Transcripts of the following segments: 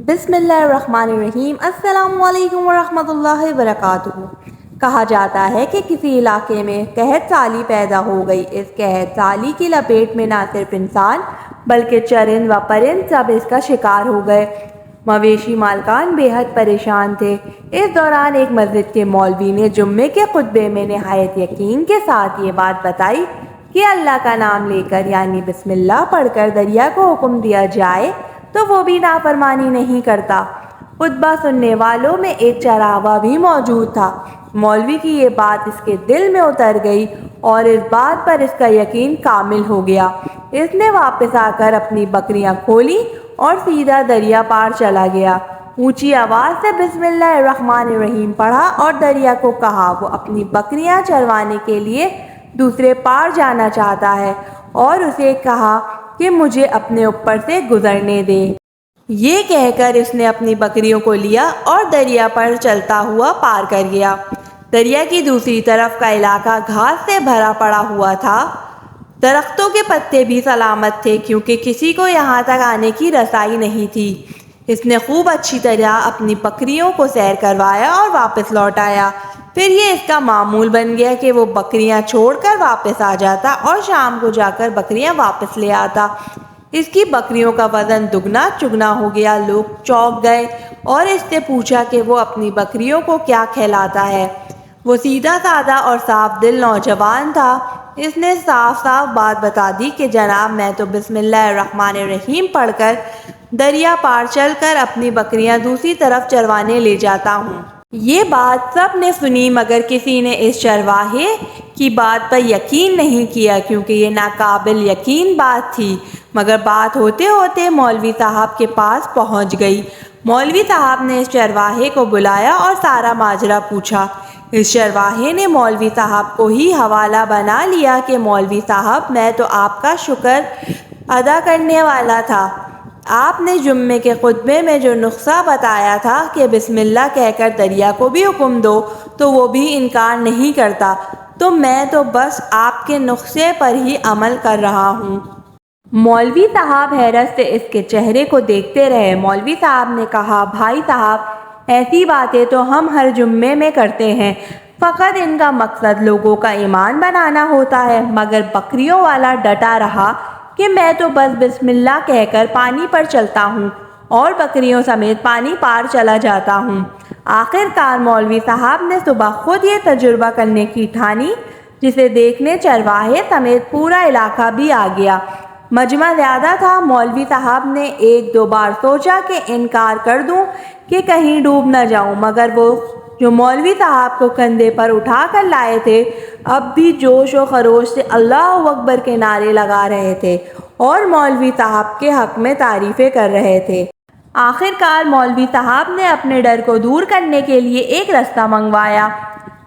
بسم اللہ الرحمن الرحیم۔ السلام علیکم ورحمۃ اللہ وبرکاتہ۔ کہا جاتا ہے کہ کسی علاقے میں قحط سالی پیدا ہو گئی۔ اس قحط سالی کی لپیٹ میں نہ صرف انسان بلکہ چرند و پرند سب اس کا شکار ہو گئے۔ مویشی مالکان بے حد پریشان تھے۔ اس دوران ایک مسجد کے مولوی نے جمعے کے خطبے میں نہایت یقین کے ساتھ یہ بات بتائی کہ اللہ کا نام لے کر یعنی بسم اللہ پڑھ کر دریا کو حکم دیا جائے تو وہ بھی نافرمانی نہیں کرتا۔ خطبہ سننے والوں میں ایک چراغا بھی موجود تھا۔ مولوی کی یہ بات اس کے دل میں اتر گئی اور اس بات پر اس کا یقین کامل ہو گیا۔ اس نے واپس آ کر اپنی بکریاں کھولی اور سیدھا دریا پار چلا گیا۔ اونچی آواز سے بسم اللہ الرحمن الرحیم پڑھا اور دریا کو کہا وہ اپنی بکریاں چروانے کے لیے دوسرے پار جانا چاہتا ہے اور اسے کہا کہ مجھے اپنے اوپر سے گزرنے دے۔ یہ کہہ کر اس نے اپنی بکریوں کو لیا اور دریا پر چلتا ہوا پار کر گیا۔ دریا کی دوسری طرف کا علاقہ گھاس سے بھرا پڑا ہوا تھا۔ درختوں کے پتے بھی سلامت تھے کیونکہ کسی کو یہاں تک آنے کی رسائی نہیں تھی۔ اس نے خوب اچھی طرح اپنی بکریوں کو سیر کروایا اور واپس لوٹ آیا۔ پھر یہ اس کا معمول بن گیا کہ وہ بکریاں چھوڑ کر واپس آ جاتا اور شام کو جا کر بکریاں واپس لے آتا۔ اس کی بکریوں کا وزن دگنا چگنا ہو گیا۔ لوگ چونک گئے اور اس سے پوچھا کہ وہ اپنی بکریوں کو کیا کھلاتا ہے۔ وہ سیدھا سادہ اور صاف دل نوجوان تھا۔ اس نے صاف صاف بات بتا دی کہ جناب میں تو بسم اللہ الرحمن الرحیم پڑھ کر دریا پار چل کر اپنی بکریاں دوسری طرف چروانے لے جاتا ہوں۔ یہ بات سب نے سنی مگر کسی نے اس چرواہے کی بات پر یقین نہیں کیا کیونکہ یہ ناقابل یقین بات تھی۔ مگر بات ہوتے ہوتے مولوی صاحب کے پاس پہنچ گئی۔ مولوی صاحب نے اس چرواہے کو بلایا اور سارا ماجرا پوچھا۔ اس چرواہے نے مولوی صاحب کو ہی حوالہ بنا لیا کہ مولوی صاحب میں تو آپ کا شکر ادا کرنے والا تھا۔ آپ نے جمعے کے خطبے میں جو نسخہ بتایا تھا کہ بسم اللہ کہہ کر دریا کو بھی حکم دو تو وہ بھی انکار نہیں کرتا، تو میں تو بس آپ کے نسخے پر ہی عمل کر رہا ہوں۔ مولوی صاحب حیرت سے اس کے چہرے کو دیکھتے رہے۔ مولوی صاحب نے کہا بھائی صاحب ایسی باتیں تو ہم ہر جمعے میں کرتے ہیں، فقط ان کا مقصد لوگوں کا ایمان بنانا ہوتا ہے۔ مگر بکریوں والا ڈٹا رہا کہ میں تو بس بسم اللہ کہہ کر پانی پر چلتا ہوں اور بکریوں سمیت پانی پار چلا جاتا ہوں۔ آخر کار مولوی صاحب نے صبح خود یہ تجربہ کرنے کی ٹھانی جسے دیکھنے چرواہے سمیت پورا علاقہ بھی آ گیا۔ مجمع زیادہ تھا۔ مولوی صاحب نے ایک دو بار سوچا کہ انکار کر دوں کہ کہیں ڈوب نہ جاؤں مگر وہ جو مولوی صاحب کو کندھے پر اٹھا کر لائے تھے اب بھی جوش و خروش سے اللہ اکبر کے نعرے لگا رہے تھے اور مولوی صاحب کے حق میں تعریفیں کر رہے تھے۔ آخر کار مولوی صاحب نے اپنے ڈر کو دور کرنے کے لیے ایک رستہ منگوایا۔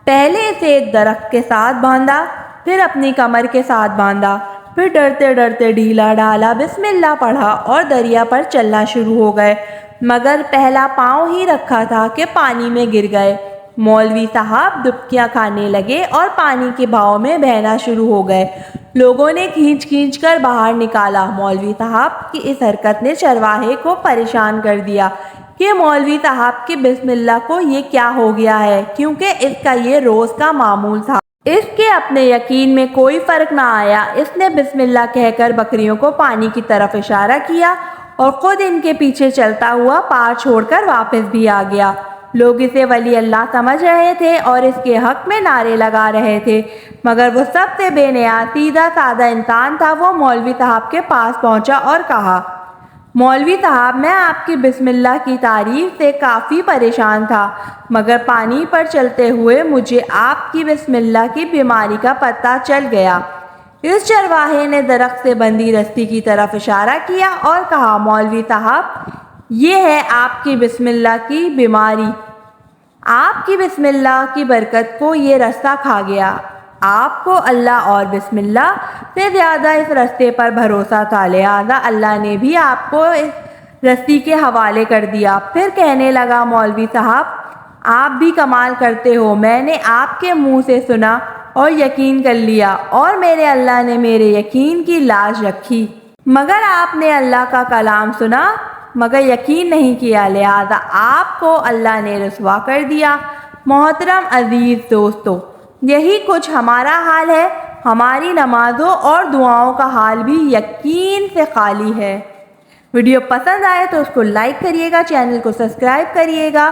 پہلے اسے ایک درخت کے ساتھ باندھا، پھر اپنی کمر کے ساتھ باندھا، پھر ڈرتے ڈرتے ڈھیلا ڈھالا بسم اللہ پڑھا اور دریا پر چلنا شروع ہو گئے۔ مگر پہلا پاؤں ہی رکھا تھا کہ پانی میں گر گئے۔ مولوی صاحب ڈبکیاں کھانے لگے اور پانی کے بہاؤ میں بہنا شروع ہو گئے۔ لوگوں نے کھینچ کھینچ کر باہر نکالا۔ مولوی صاحب کی اس حرکت نے چرواہے کو پریشان کر دیا کہ مولوی صاحب کے بسم اللہ کو یہ کیا ہو گیا ہے، کیونکہ اس کا یہ روز کا معمول تھا۔ اس کے اپنے یقین میں کوئی فرق نہ آیا۔ اس نے بسم اللہ کہہ کر بکریوں کو پانی کی طرف اشارہ کیا اور خود ان کے پیچھے چلتا ہوا پار چھوڑ کر واپس بھی آ گیا۔ لوگ اسے ولی اللہ سمجھ رہے تھے اور اس کے حق میں نعرے لگا رہے تھے مگر وہ سب سے بے نیاز سیدھا سادہ انسان تھا۔ وہ مولوی صاحب کے پاس پہنچا اور کہا مولوی صاحب میں آپ کی بسم اللہ کی تعریف سے کافی پریشان تھا مگر پانی پر چلتے ہوئے مجھے آپ کی بسم اللہ کی بیماری کا پتہ چل گیا۔ اس چرواہے نے درخت سے بندھی رسی کی طرف اشارہ کیا اور کہا مولوی صاحب یہ ہے آپ کی بسم اللہ کی بیماری، آپ کی بسم اللہ کی برکت کو یہ رستہ کھا گیا۔ آپ کو اللہ اور بسم اللہ سے زیادہ اس رستے پر بھروسہ تھا لہذا اللہ نے بھی آپ کو اس رسی کے حوالے کر دیا۔ پھر کہنے لگا مولوی صاحب آپ بھی کمال کرتے ہو، میں نے آپ کے منہ سے سنا اور یقین کر لیا اور میرے اللہ نے میرے یقین کی لاج رکھی۔ مگر آپ نے اللہ کا کلام سنا مگر یقین نہیں کیا، لہذا آپ کو اللہ نے رسوا کر دیا۔ محترم عزیز دوستو، یہی کچھ ہمارا حال ہے۔ ہماری نمازوں اور دعاؤں کا حال بھی یقین سے خالی ہے۔ ویڈیو پسند آئے تو اس کو لائک کریے گا، چینل کو سبسکرائب کریے گا۔